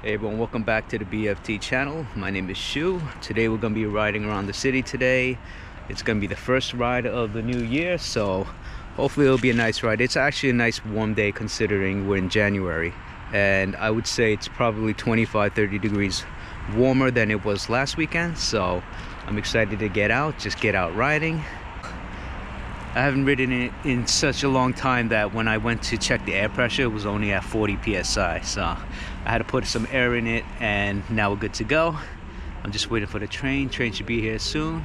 Hey everyone, welcome back to the BFT channel. My name is Shu. Today we're going to be riding around the city today. It's going to be the first ride of the new year, so hopefully it'll be a nice ride. It's actually a nice warm day considering we're in January, and I would say it's probably 25-30 degrees warmer than it was last weekend, so I'm excited to get out, just get out riding. I haven't ridden it in such a long time that when I went to check the air pressure, it was only at 40 psi. So I had to put some air in it, and now we're good to go. I'm just waiting for the train. Train should be here soon.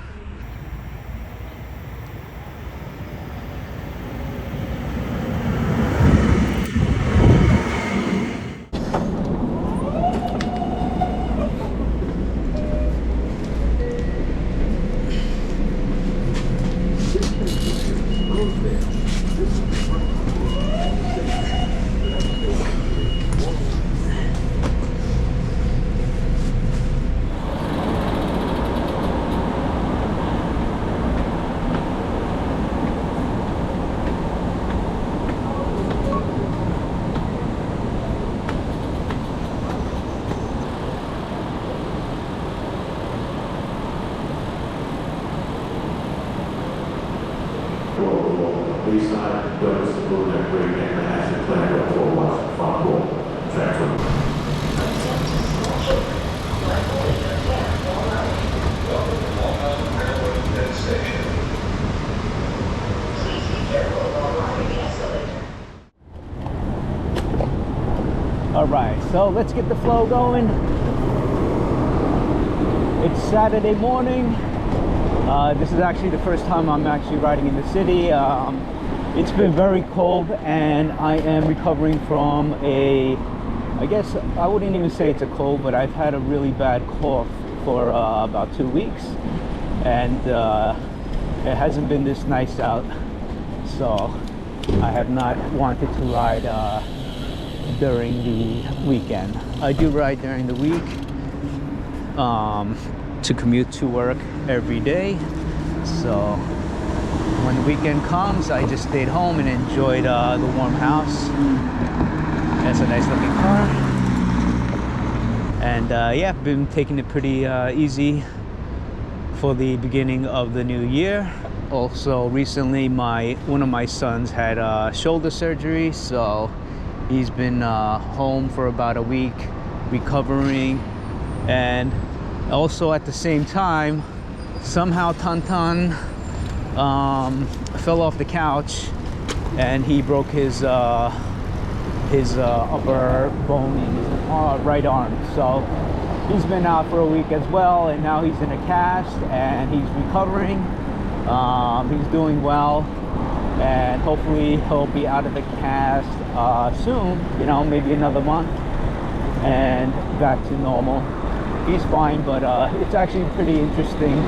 Side, notice the blue neck ring and the acid plan for watch front roll transfer. Welcome to Long Island Railroad Penn Station. Please be careful while riding the escalator. Alright, so let's get the flow going. It's Saturday morning. This is actually the first time I'm actually riding in the city. It's been very cold, and I am recovering from I guess I wouldn't even say it's a cold, but I've had a really bad cough for about 2 weeks, and it hasn't been this nice out, so I have not wanted to ride during the weekend. I do ride during the week to commute to work every day, so when the weekend comes, I just stayed home and enjoyed the warm house. That's a nice looking car. And yeah, been taking it pretty easy for the beginning of the new year. Also, recently one of my sons had shoulder surgery, so he's been home for about a week recovering. And also at the same time, somehow Tantan fell off the couch and he broke his upper bone in his right arm. So he's been out for a week as well, and now he's in a cast and he's recovering. He's doing well, and hopefully he'll be out of the cast soon, you know, maybe another month, and back to normal. He's fine, but it's actually pretty interesting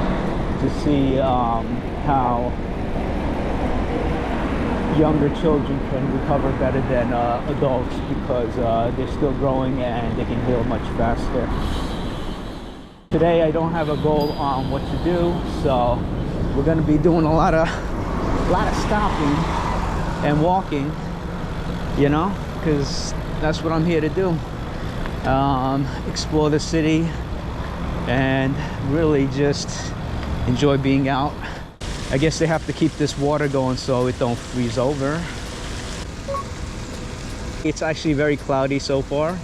to see how younger children can recover better than adults, because they're still growing and they can heal much faster. Today I don't have a goal on what to do, so we're going to be doing a lot of stopping and walking, you know, because that's what I'm here to do. Explore the city and really just enjoy being out. I guess they have to keep this water going so it don't freeze over. It's actually very cloudy so far.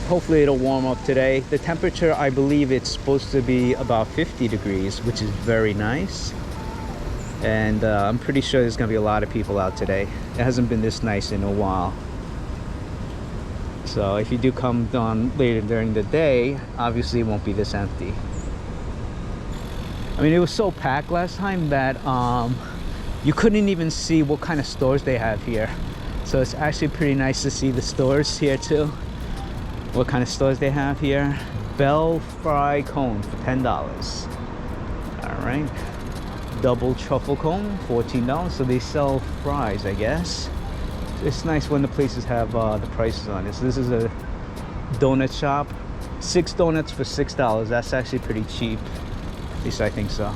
Hopefully it'll warm up today. The temperature, I believe it's supposed to be about 50 degrees, which is very nice. And I'm pretty sure there's gonna be a lot of people out today. It hasn't been this nice in a while. So if you do come down later during the day, obviously it won't be this empty. I mean, it was so packed last time that you couldn't even see what kind of stores they have here. So it's actually pretty nice to see the stores here too. What kind of stores they have here. Bell fry cone for $10. All right. Double truffle cone, $14. So they sell fries, I guess. It's nice when the places have the prices on it. So this is a donut shop. 6 donuts for $6. That's actually pretty cheap. At least I think so.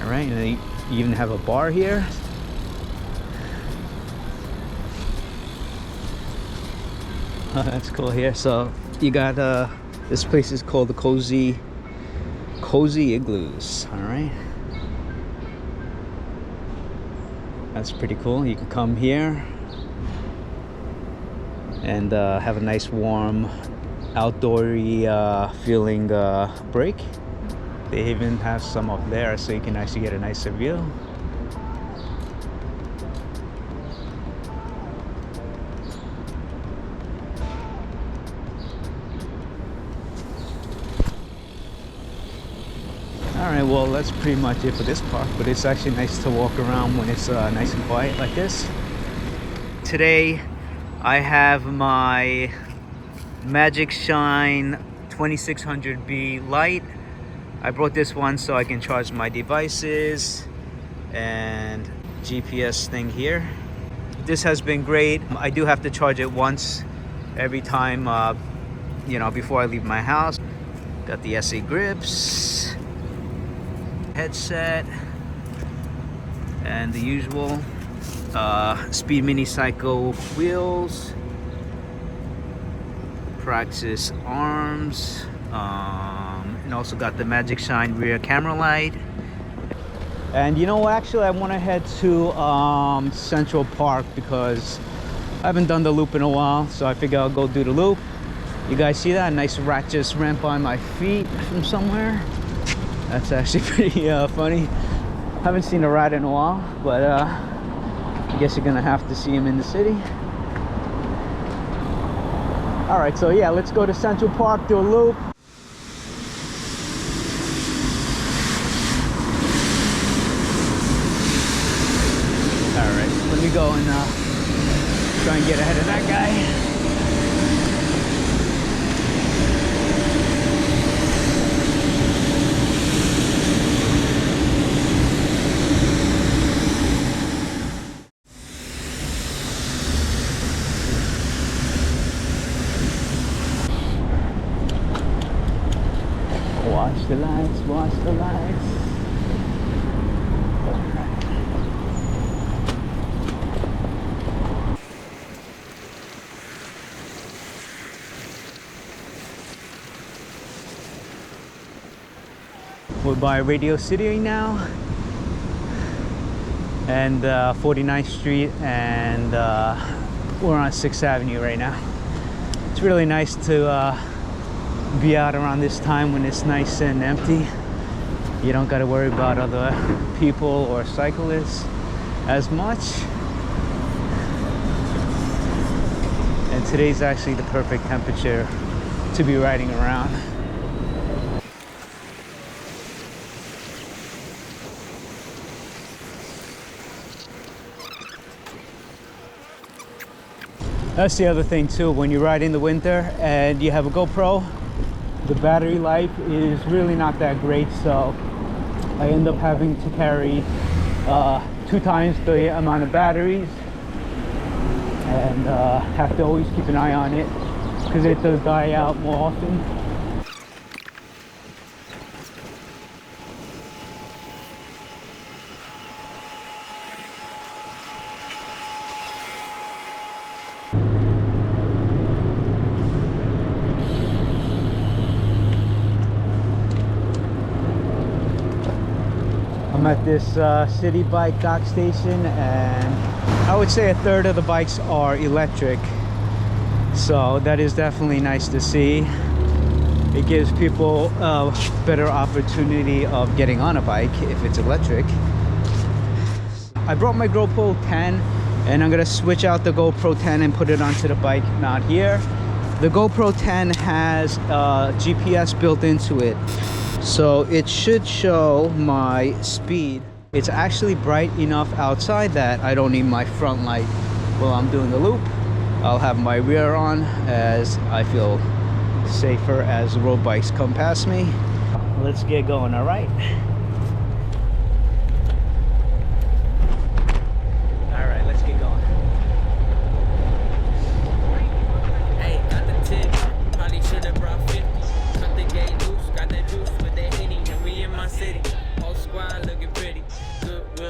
All right, and You even have a bar here. That's cool here. So you got this place is called the Cozy Igloos. All right, that's pretty cool. You can come here and have a nice warm outdoory feeling break. They even have some up there so you can actually get a nicer view. Alright, well that's pretty much it for this park, but it's actually nice to walk around when it's nice and quiet like this. Today I have my Magic Shine 2600B light. I brought this one so I can charge my devices and GPS thing here. This has been great. I do have to charge it once every time, you know, before I leave my house. Got the SE grips, headset, and the usual Speed Mini Cycle wheels, Praxis arms, and also got the Magic Shine rear camera light. And you know, actually I want to head to Central Park because I haven't done the loop in a while, so I figure I'll go do the loop. You guys see that? A nice rat just ran by my feet from somewhere. That's actually pretty funny. Haven't seen a rat in a while, but I guess you're gonna have to see him in the city. All right, so yeah, let's go to Central Park, do a loop. All right, let me go and try and get ahead of that guy. Watch the lights, watch the lights. We're by Radio City now, and 49th Street, and we're on 6th Avenue right now. It's really nice to be out around this time when it's nice and empty. You don't got to worry about other people or cyclists as much. And today's actually the perfect temperature to be riding around. That's the other thing too, when you ride in the winter and you have a GoPro, the battery life is really not that great, so I end up having to carry 2 times the amount of batteries, and have to always keep an eye on it because it does die out more often. I'm at this city bike dock station, and I would say 1/3 of the bikes are electric, so that is definitely nice to see. It gives people a better opportunity of getting on a bike if it's electric. I brought my GoPro 10, and I'm gonna switch out the GoPro 10 and put it onto the bike mount here. The GoPro 10 has GPS built into it, so it should show my speed. It's actually bright enough outside that I don't need my front light while I'm doing the loop. I'll have my rear on as I feel safer as road bikes come past me. Let's get going, all right? All right, let's get going. Hey, got the tip, probably should have brought 50. Cut the gate loose, got the juice with the Henny, and we in my city. Whole squad looking pretty. Goodwill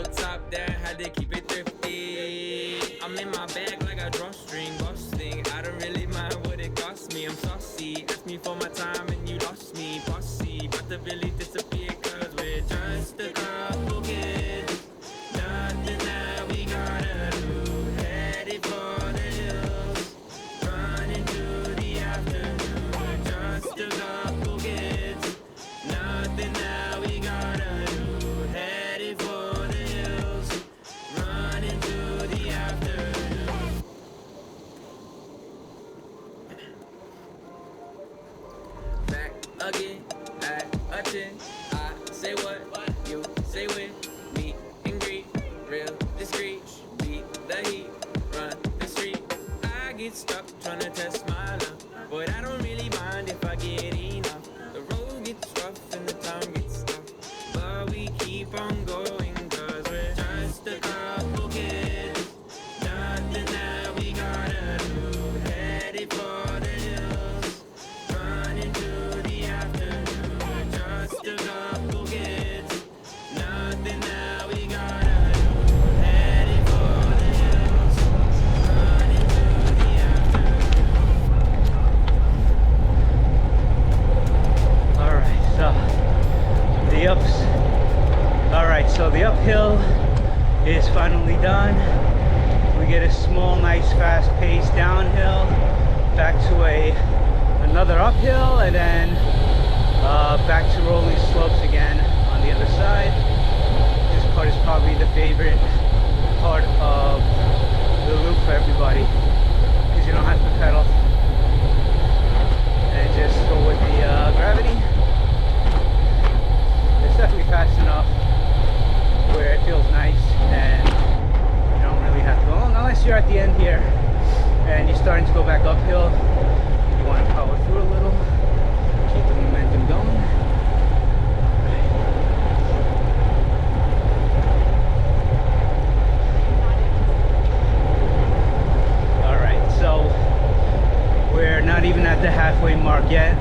tryna test my love. But I don't really mind if I get enough. The road gets rough and the time gets tough. But we keep on going, cause we're just a couple kids. Nothing that we gotta do. Headed for the hills. Running through the afternoon. We're just a couple kids. Nothing that we gotta do. Headed for the hills. Running through the afternoon. Alright, so the ups. Alright, so the uphill is finally done. We get a small, nice, fast pace downhill, back to another uphill, and then back to rolling slopes again on the other side. This part is probably the favorite part of the loop for everybody, because you don't have to pedal and just go with the gravity. It's definitely fast enough where it feels nice and you don't really have to go long, unless you're at the end here and you're starting to go back uphill. You want to power through a little, keep the momentum going. Alright, so we're not even at the halfway mark yet.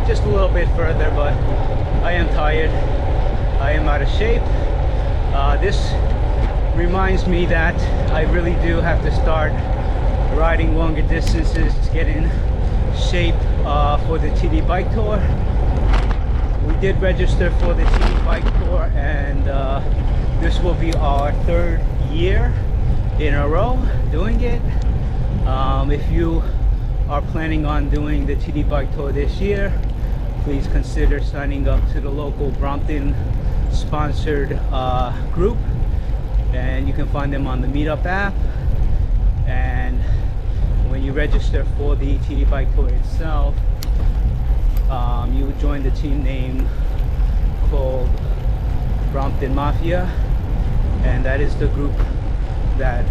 Just a little bit further, but I am tired. I am out of shape. This reminds me that I really do have to start riding longer distances to get in shape for the TD bike tour. We did register for the TD bike tour, and this will be our 3rd year in a row doing it. If you are planning on doing the TD bike tour this year, please consider signing up to the local Brompton sponsored group, and you can find them on the Meetup app. And when you register for the TD bike tour itself, you would join the team name called Brompton Mafia, and that is the group that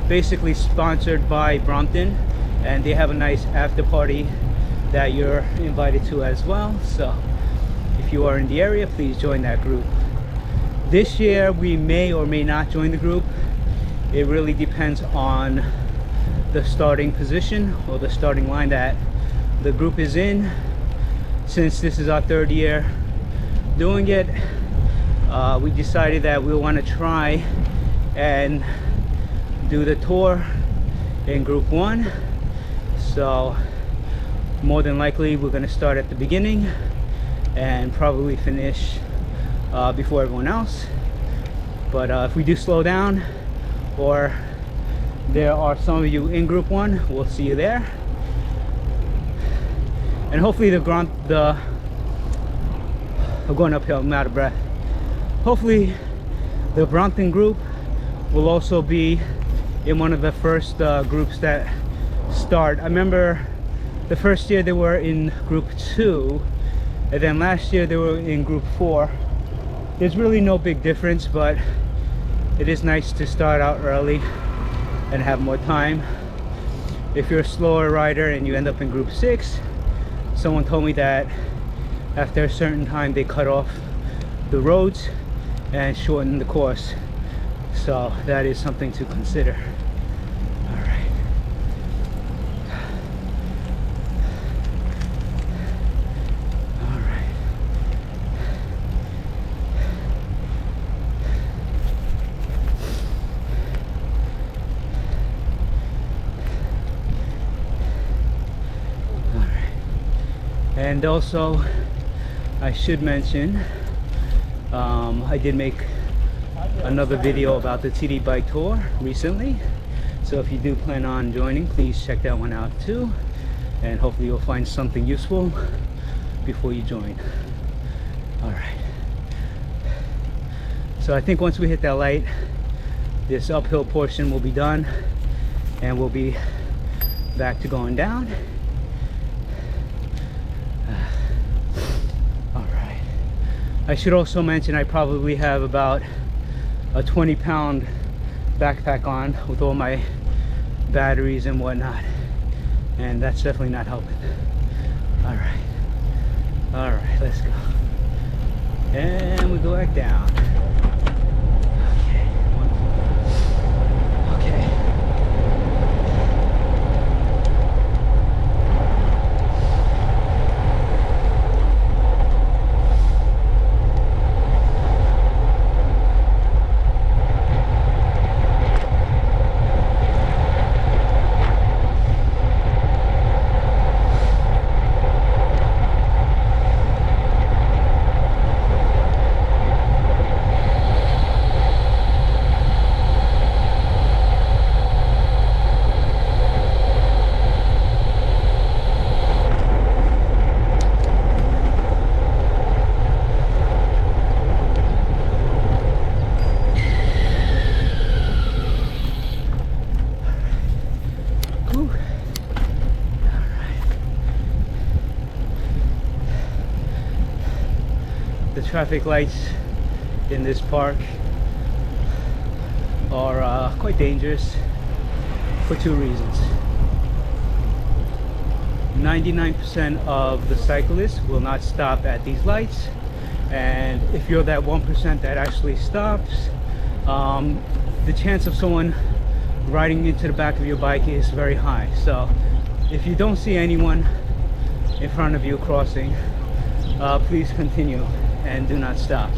basically sponsored by Brompton, and they have a nice after party that you're invited to as well. So if you are in the area, please join that group. This year we may or may not join the group. It really depends on the starting position or the starting line that the group is in. Since this is our 3rd year doing it, we decided that we want to try and do the tour in group 1. So more than likely we're going to start at the beginning and probably finish before everyone else. But if we do slow down, or there are some of you in group 1, we'll see you there. And hopefully I'm going uphill, I'm out of breath. Hopefully the Brompton group will also be in one of the first groups that start. I remember the first year they were in group 2, and then last year they were in group 4. There's really no big difference, but it is nice to start out early and have more time. If you're a slower rider and you end up in group 6, someone told me that after a certain time they cut off the roads and shorten the course. So that is something to consider. All right. All right. All right. And also, I should mention, I did make another video about the TD bike tour recently, so if you do plan on joining, please check that one out too, and hopefully you'll find something useful before you join. All right, so I think once we hit that light, this uphill portion will be done and we'll be back to going down. All right, I should also mention I probably have about a 20-pound backpack on with all my batteries and whatnot, and that's definitely not helping. All right, let's go. And we go back down. Okay. The traffic lights in this park are quite dangerous for two reasons. 99% of the cyclists will not stop at these lights, and if you're that 1% that actually stops, the chance of someone riding into the back of your bike is very high. So if you don't see anyone in front of you crossing, please continue and do not stop.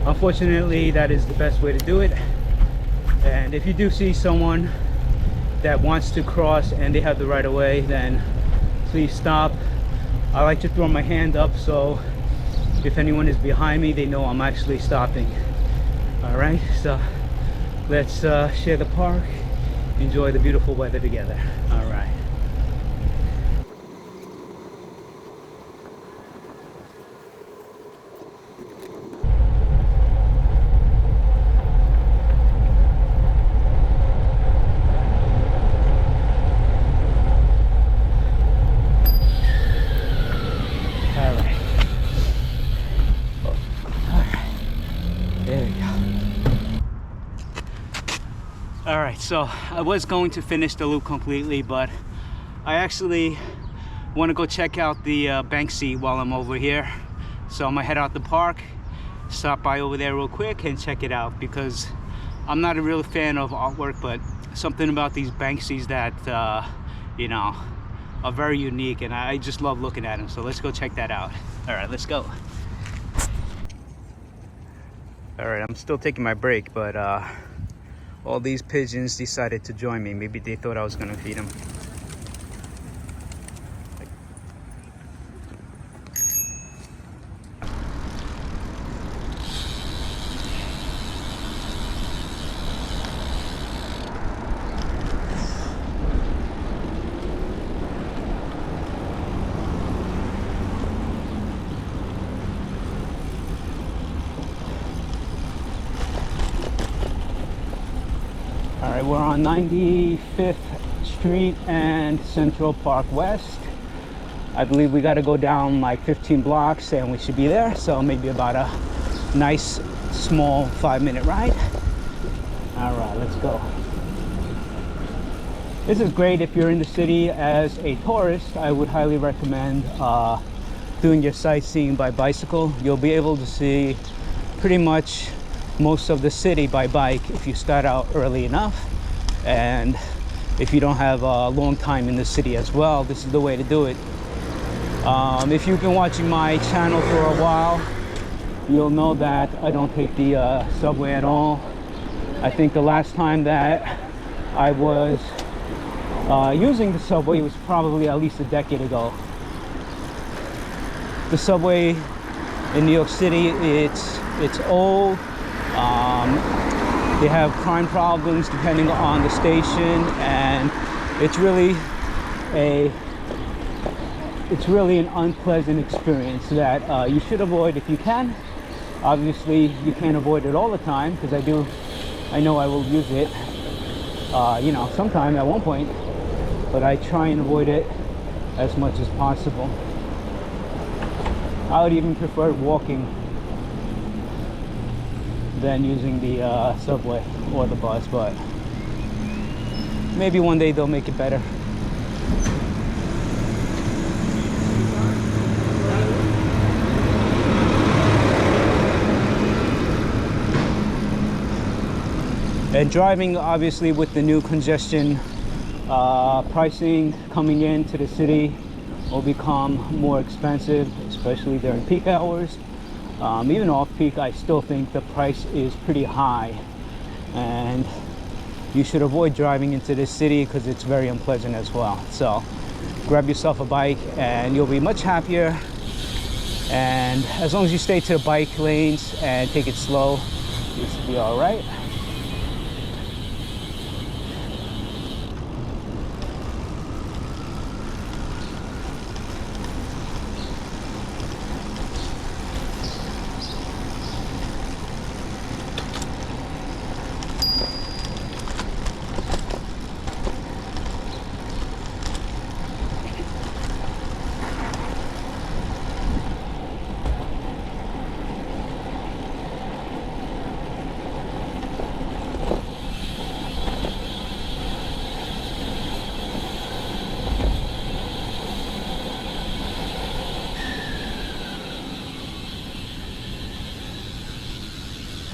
Unfortunately, that is the best way to do it. And if you do see someone that wants to cross and they have the right of way, then please stop. I like to throw my hand up so if anyone is behind me, they know I'm actually stopping. All right, so let's share the park, enjoy the beautiful weather together. All right. Alright, so I was going to finish the loop completely, but I actually want to go check out the Banksy while I'm over here. So I'm gonna head out the park, stop by over there real quick and check it out, because I'm not a real fan of artwork, but something about these Banksys that you know, are very unique, and I just love looking at them. So let's go check that out. Alright, let's go. Alright, I'm still taking my break, but all these pigeons decided to join me. Maybe they thought I was gonna feed them. All right, we're on 95th Street and Central Park West. I believe we got to go down like 15 blocks and we should be there. So maybe about a nice small 5-minute ride. All right, let's go. This is great if you're in the city as a tourist. I would highly recommend doing your sightseeing by bicycle. You'll be able to see pretty much most of the city by bike if you start out early enough, and if you don't have a long time in the city as well, this is the way to do it. If you've been watching my channel for a while, you'll know that I don't take the subway at all. I think the last time that I was using the subway was probably at least a decade ago. The subway in New York City, it's old. They have crime problems depending on the station, and it's really an unpleasant experience that you should avoid if you can. Obviously, you can't avoid it all the time, because I know I will use it, you know, sometime at one point, but I try and avoid it as much as possible. I would even prefer walking than using the subway or the bus, but maybe one day they'll make it better. And driving, obviously, with the new congestion pricing coming into the city, will become more expensive, especially during peak hours. Even off peak, I still think the price is pretty high, and you should avoid driving into this city because it's very unpleasant as well. So grab yourself a bike and you'll be much happier, and as long as you stay to the bike lanes and take it slow, you should be all right.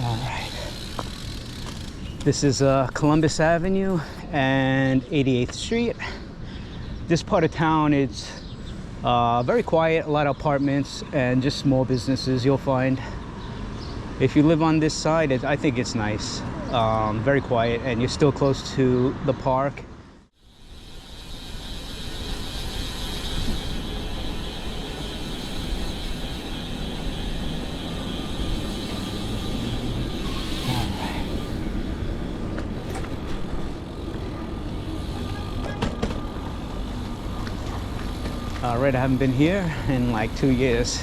All right, this is Columbus Avenue and 88th Street. This part of town, it's very quiet, a lot of apartments and just small businesses you'll find. If you live on this side, I think it's nice, very quiet, and you're still close to the park. Alright, I haven't been here in like 2 years.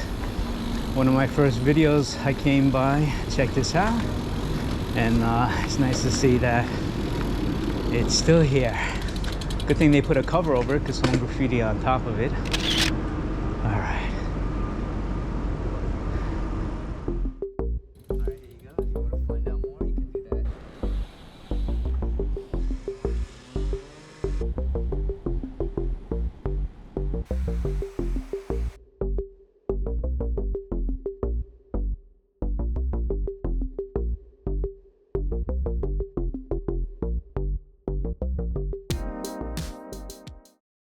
One of my first videos I came by, check this out, and it's nice to see that it's still here. Good thing they put a cover over it because someone graffiti on top of it. Alright.